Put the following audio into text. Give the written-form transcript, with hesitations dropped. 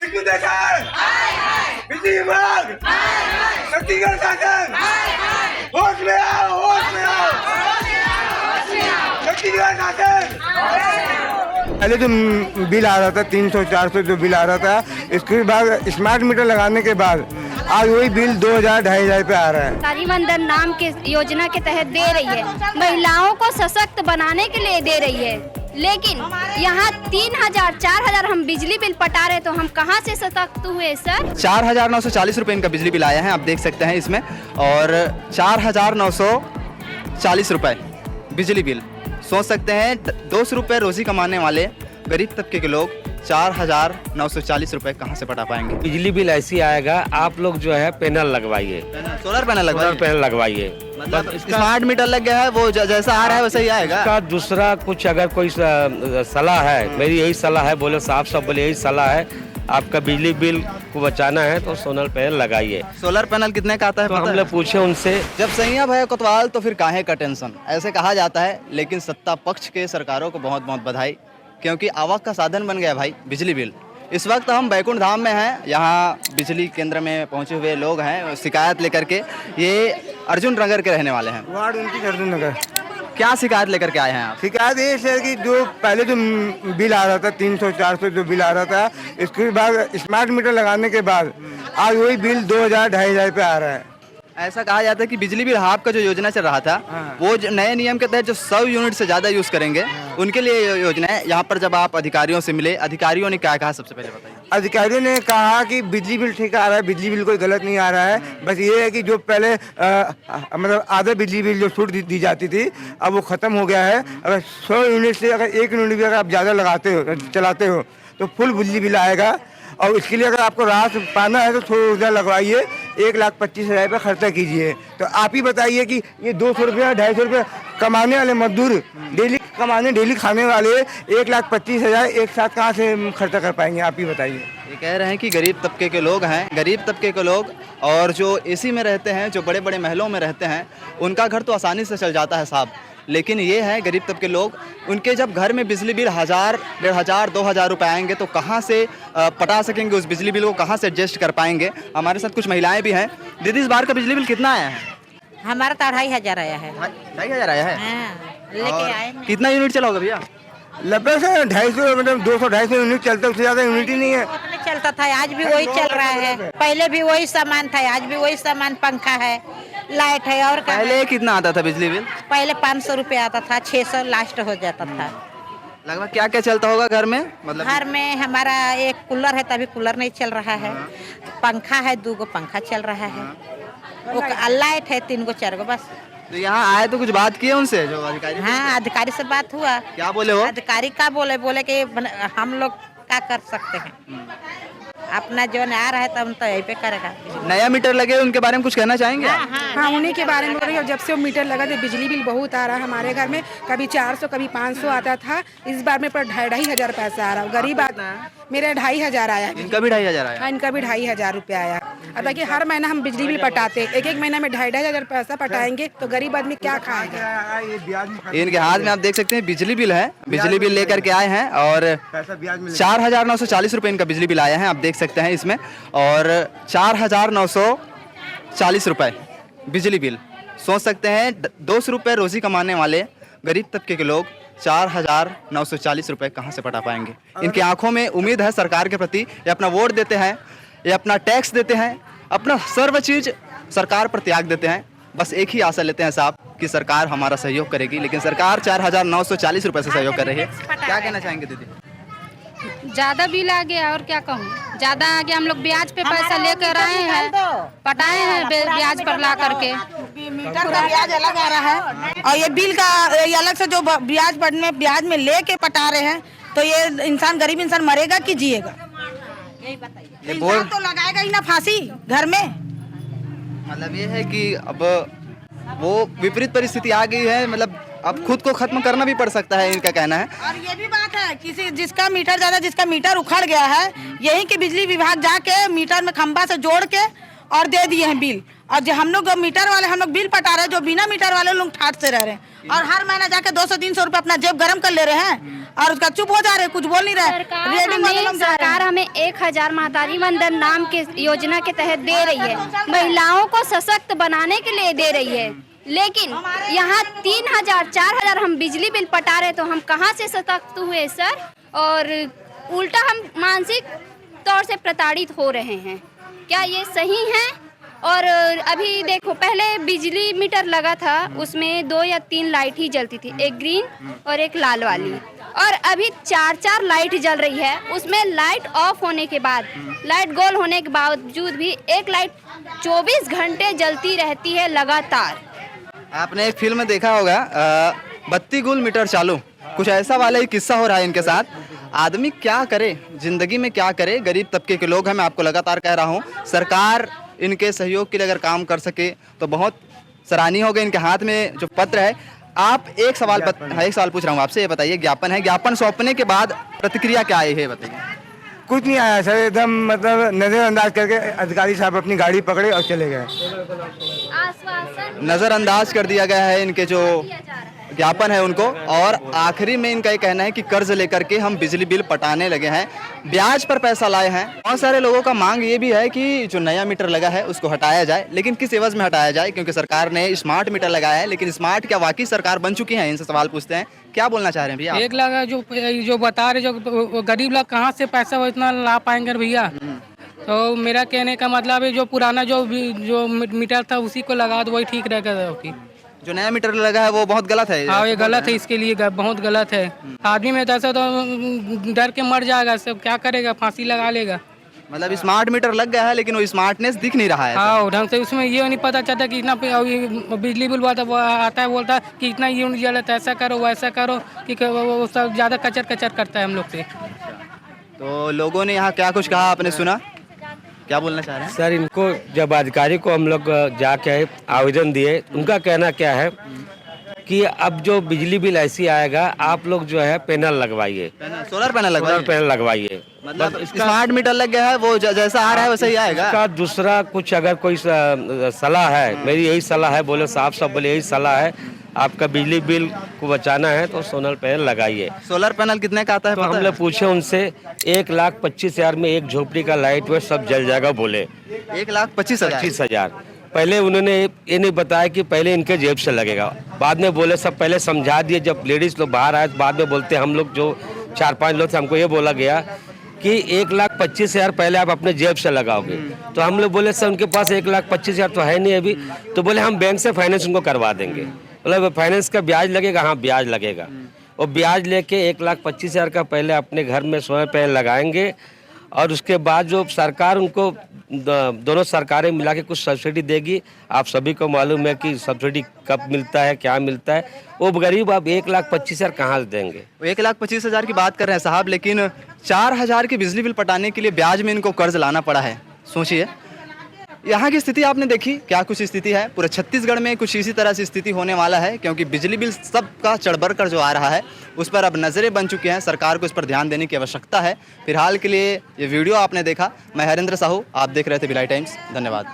बिजली देखा बिजली विभाग छत्तीसगढ़ शासन होश में आओ होश में आओ छत्तीसगढ़ शासन। पहले जो बिल आ रहा था 300-400 जो बिल आ रहा था, इसके बाद स्मार्ट मीटर लगाने के बाद आज वही बिल 2000-2500 पे आ रहा है। सरकारी वंदन नाम के योजना के तहत दे रही है, महिलाओं को सशक्त बनाने के लिए दे रही है, लेकिन यहाँ 3000-4000 हम बिजली बिल पटा रहे तो हम कहाँ से सशक्त हुए सर। 4940 रुपये इनका बिजली बिल आया है, आप देख सकते हैं इसमें, और 4940 रुपये बिजली बिल। सोच सकते हैं 200 रुपये रोजी कमाने वाले गरीब तबके के लोग 4940 रुपये कहाँ से पटा पाएंगे। बिजली बिल ऐसी आएगा, आप लोग जो है पैनल लगवाइए, सोलर पैनल लगवाइए। मतलब स्मार्ट मीटर लग गया है, वो जैसा आ रहा है वैसा ही आएगा। इसका दूसरा कुछ अगर कोई सलाह है, मेरी यही सलाह है, बोले साहब सब बोले यही सलाह है, आपका बिजली बिल को बचाना है तो सोलर पैनल लगाइए। सोलर पैनल कितने का आता है? तो हम लोग पूछे उनसे, जब सैया भय कोतवाल तो फिर काहे का टेंशन, ऐसे कहा जाता है। लेकिन सत्ता पक्ष के सरकारों को बहुत बहुत बधाई, क्योंकि आवक का साधन बन गया भाई बिजली बिल। इस वक्त हम बैकुंठ धाम में हैं, यहाँ बिजली केंद्र में पहुंचे हुए लोग हैं शिकायत लेकर के। ये अर्जुन नगर के रहने वाले हैं, वार्ड 29 अर्जुन नगर। क्या शिकायत लेकर के आए हैं आप? शिकायत ये है कि जो पहले जो बिल आ रहा था 300-400 जो बिल आ रहा था, इसके बाद स्मार्ट मीटर लगाने के बाद आज वही बिल 2000-2500 पे आ रहा है। ऐसा कहा जाता है कि बिजली बिल हाफ का जो योजना चल रहा था, वो नए नियम के तहत जो 100 यूनिट से ज़्यादा यूज़ करेंगे उनके लिए ये योजना है। यहाँ पर जब आप अधिकारियों से मिले, अधिकारियों ने क्या कहा, सबसे पहले बताइए। अधिकारियों ने कहा कि बिजली बिल ठीक आ रहा है, बिजली बिल कोई गलत नहीं आ रहा है, बस ये है कि जो पहले मतलब आधा बिजली बिल जो छूट दी जाती थी, अब वो ख़त्म हो गया है। अगर 100 यूनिट से अगर 1 यूनिट भी अगर आप ज़्यादा लगाते हो, चलाते हो, तो फुल बिजली बिल आएगा। और इसके लिए अगर आपको राहत पाना है तो थोड़ा लगवाइए, 1,25,000 रुपये खर्चा कीजिए। तो आप ही बताइए कि ये 200 रुपया 250 रुपये कमाने वाले मजदूर, डेली खाने वाले 1,25,000 एक साथ कहाँ से खर्चा कर पाएंगे, आप ही बताइए। ये कह रहे हैं कि गरीब तबके के लोग हैं, गरीब तबके के लोग, और जो एसी में रहते हैं, जो बड़े बड़े महलों में रहते हैं, उनका घर तो आसानी से चल जाता है साहब। लेकिन ये है गरीब तबके लोग, उनके जब घर में बिजली बिल 1000, 1500, 2000 रुपये आएंगे तो कहाँ से पटा सकेंगे उस बिजली बिल को, कहाँ से एडजस्ट कर पाएंगे। हमारे साथ कुछ महिलाएं भी हैं। दीदी, इस बार का बिजली बिल कितना आया है? हमारा तो 2500 आया है। 2500 आया है? लेके आए। कितना यूनिट चला होगा भैया? लगभग 250, मतलब 200-250 यूनिट चलता है, उससे ज़्यादा यूनिट ही नहीं है। चलता था, आज भी वही चल रहा है, पहले भी वही सामान था, आज भी वही सामान, पंखा है, लाइट है। और पहले कितना आता था बिजली बिल? पहले 500 रुपये आता था, 600 लास्ट हो जाता था। लगभग क्या क्या चलता होगा घर में? मतलब घर में हमारा एक कूलर है, तभी कूलर नहीं चल रहा है, पंखा है, 2 पंखा चल रहा है, वो लाइट है 3 4 बस। तो यहाँ आए तो कुछ बात किए उनसे, जो अधिकारी? हाँ, अधिकारी से बात हुआ। क्या बोले वो? अधिकारी का बोले कि हम लोग क्या कर सकते हैं, अपना जो आ रहा है तो हम तो यही पे करेगा। नया मीटर लगे, उनके बारे में कुछ कहना चाहेंगे? हाँ, उन्हीं के बारे में बोल रही हूँ। जब से वो मीटर लगा तो बिजली बिल बहुत आ रहा है हमारे घर में, कभी 400 कभी 500 आता था, इस बार में पर 2,500 पैसा आ रहा है। गरीब मेरा 2,500 आया। इनका भी 2,500 आया? हाँ, इनका भी 2,500 रुपया आया। अब देखिए हर महीना हम बिजली बिल पटाते, एक महीना में 2,500 पैसा पटाएंगे तो गरीब आदमी क्या खाएगा। इनके हाथ में आप देख सकते हैं बिजली बिल है, बिजली बिल लेकर के आए हैं, और 4,940 रुपये इनका बिजली बिल आया है, आप देख सकते हैं इसमें, और 4,940 रुपये बिजली बिल। सोच सकते हैं 200 रुपये रोजी कमाने वाले गरीब तबके के लोग 4,940 रुपये कहाँ से पटा पाएंगे। इनकी आंखों में उम्मीद है सरकार के प्रति, ये अपना वोट देते हैं, ये अपना टैक्स देते हैं, अपना सर्व चीज़ सरकार पर त्याग देते हैं। बस एक ही आशा लेते हैं साहब कि सरकार हमारा सहयोग करेगी, लेकिन सरकार 4,940 रुपये से सहयोग कर रही है। क्या कहना चाहेंगे दीदी? ज्यादा बिल आ गया, और क्या कहूँ, ज्यादा आ गया। हम लोग ब्याज पे पैसा लेकर आए हैं, पटाए हैं ब्याज पर ला करके। मीटर का ब्याज अलग आ रहा है, और ये बिल का अलग से जो ब्याज में लेके पटा रहे हैं, तो ये इंसान, गरीब इंसान मरेगा कि जिएगा, यही बताइए। इंसान तो लगाएगा ही ना फांसी घर में। मतलब ये है कि अब वो विपरीत परिस्थिति आ गई है, मतलब अब खुद को खत्म करना भी पड़ सकता है, इनका कहना है। और ये भी बात है, किसी जिसका मीटर ज्यादा, जिसका मीटर उखड़ गया है, यही के बिजली विभाग जाके मीटर में खंभा से जोड़ के और दे दिए हैं बिल। और जो हम लोग मीटर वाले, हम लोग बिल पटा रहे हैं, जो बिना मीटर वाले लोग ठाट से रह रहे हैं। और हर महीना जाके 200-300 रुपए अपना जेब गरम कर ले रहे हैं और उसका चुप हो जा रहे हैं, कुछ बोल नहीं रहे। सरकार हमें 1000 महतारी वंदन नाम के योजना के तहत दे रही है, महिलाओं को सशक्त बनाने के लिए दे रही है, लेकिन यहाँ 3000-4000 हम बिजली बिल पटा रहे तो हम कहाँ से सशक्त हुए सर? और उल्टा हम मानसिक तौर से प्रताड़ित हो रहे हैं। क्या ये सही है? और अभी देखो, पहले बिजली मीटर लगा था, उसमें 2 या 3 लाइट ही जलती थी, एक ग्रीन और एक लाल वाली, और अभी 4-4 लाइट जल रही है। उसमें लाइट ऑफ होने के बाद, लाइट गोल होने के बावजूद भी एक लाइट 24 घंटे जलती रहती है लगातार। आपने एक फिल्म देखा होगा, बत्ती गुल मीटर चालू, कुछ ऐसा वाला ही किस्सा हो रहा है इनके साथ। आदमी क्या करे, जिंदगी में क्या करे? गरीब तबके के लोग हैं, मैं आपको लगातार कह रहा हूँ। सरकार इनके सहयोग के लिए अगर काम कर सके तो बहुत सराहनीय होगा। इनके हाथ में जो पत्र है, आप एक सवाल पूछ रहा हूँ आपसे, ये बताइए, ज्ञापन है, ज्ञापन सौंपने के बाद प्रतिक्रिया क्या आई है, बताइए। कुछ नहीं आया सर, एकदम मतलब नज़रअंदाज करके अधिकारी साहब अपनी गाड़ी पकड़े और चले गए। नज़रअंदाज कर दिया गया है इनके जो ज्ञापन है उनको, और आखिरी में इनका ये कहना है कि कर्ज लेकर के हम बिजली बिल पटाने लगे हैं, ब्याज पर पैसा लाए हैं। बहुत सारे लोगों का मांग ये भी है कि जो नया मीटर लगा है उसको हटाया जाए, लेकिन किस एवज में हटाया जाए? क्योंकि सरकार ने स्मार्ट मीटर लगाया है, लेकिन स्मार्ट क्या वाकई सरकार बन चुकी है? इनसे सवाल पूछते हैं, क्या बोलना चाह रहे हैं भैया? 1 लाख जो बता रहे, जो गरीब लोग कहाँ से पैसा वो इतना ला पाएंगे भैया? तो मेरा कहने का मतलब है जो पुराना जो मीटर था उसी को लगा दो, वही ठीक रहेगा। जो नया मीटर लगा है वो बहुत गलत है। हाँ, ये गलत है, इसके लिए बहुत गलत है। आदमी में ऐसा तो डर के मर जाएगा, सब क्या करेगा, फांसी लगा लेगा। मतलब स्मार्ट मीटर लग गया है लेकिन वो स्मार्टनेस दिख नहीं रहा है। हाँ, ढंग से उसमें ये नहीं पता चलता कि इतना बिजली बिल आता है, बोलता है कि इतना यूनिट जलता है, ऐसा करो वैसा करो, कि वो सब ज़्यादा कचर करता है हम लोग से। तो लोगों ने यहाँ क्या कुछ कहा, आपने सुना? क्या बोलना चाह रहे हैं सर? इनको जब अधिकारी को हम लोग जाके आवेदन दिए, उनका कहना क्या है कि अब जो बिजली बिल ऐसी आएगा, आप लोग जो है पैनल लगवाइए, सोलर पैनल लगवाइए। मतलब स्मार्ट मीटर लग गया है, वो जैसा आ रहा है वैसे ही आएगा। इसका दूसरा कुछ अगर कोई सलाह है, मेरी यही सलाह है, बोले साफ बोले यही सलाह है, आपका बिजली बिल को बचाना है तो सोलर पैनल लगाइए। सोलर पैनल कितने का आता है? तो हम लोग पूछे उनसे, 1,25,000 में एक झोपड़ी का लाइट वे सब जल जाएगा, बोले 1,25,000। पहले उन्होंने ये नहीं बताया कि पहले इनके जेब से लगेगा, बाद में बोले सब पहले समझा दिए। जब लेडीज लोग बाहर आए बाद में बोलते हम लोग जो 4-5 लोग थे, हमको ये बोला गया कि 1,25,000 पहले आप अपने जेब से लगाओगे। तो हम लोग बोले सर उनके पास 1,25,000 तो है नहीं अभी, तो बोले हम बैंक से फाइनेंस उनको करवा देंगे। मतलब फाइनेंस का ब्याज लगेगा? हाँ, ब्याज लगेगा। और ब्याज लेके 1,25,000 का पहले अपने घर में सोलर पैनल लगाएंगे, और उसके बाद जो सरकार उनको दोनों सरकारें मिला के कुछ सब्सिडी देगी। आप सभी को मालूम है कि सब्सिडी कब मिलता है, क्या मिलता है, वो गरीब आप 1,25,000 कहाँ से देंगे? 1,25,000 की बात कर रहे हैं साहब, लेकिन 4,000 की बिजली बिल पटाने के लिए ब्याज में इनको कर्ज लाना पड़ा है। सोचिए, यहाँ की स्थिति आपने देखी, क्या कुछ स्थिति है। पूरे छत्तीसगढ़ में कुछ इसी तरह से स्थिति होने वाला है, क्योंकि बिजली बिल सबका चढ़ बढ़ कर जो आ रहा है उस पर अब नज़रें बन चुकी हैं। सरकार को इस पर ध्यान देने की आवश्यकता है। फिलहाल के लिए ये वीडियो आपने देखा। मैं हरेंद्र साहू, आप देख रहे थे भिलाई टाइम्स। धन्यवाद।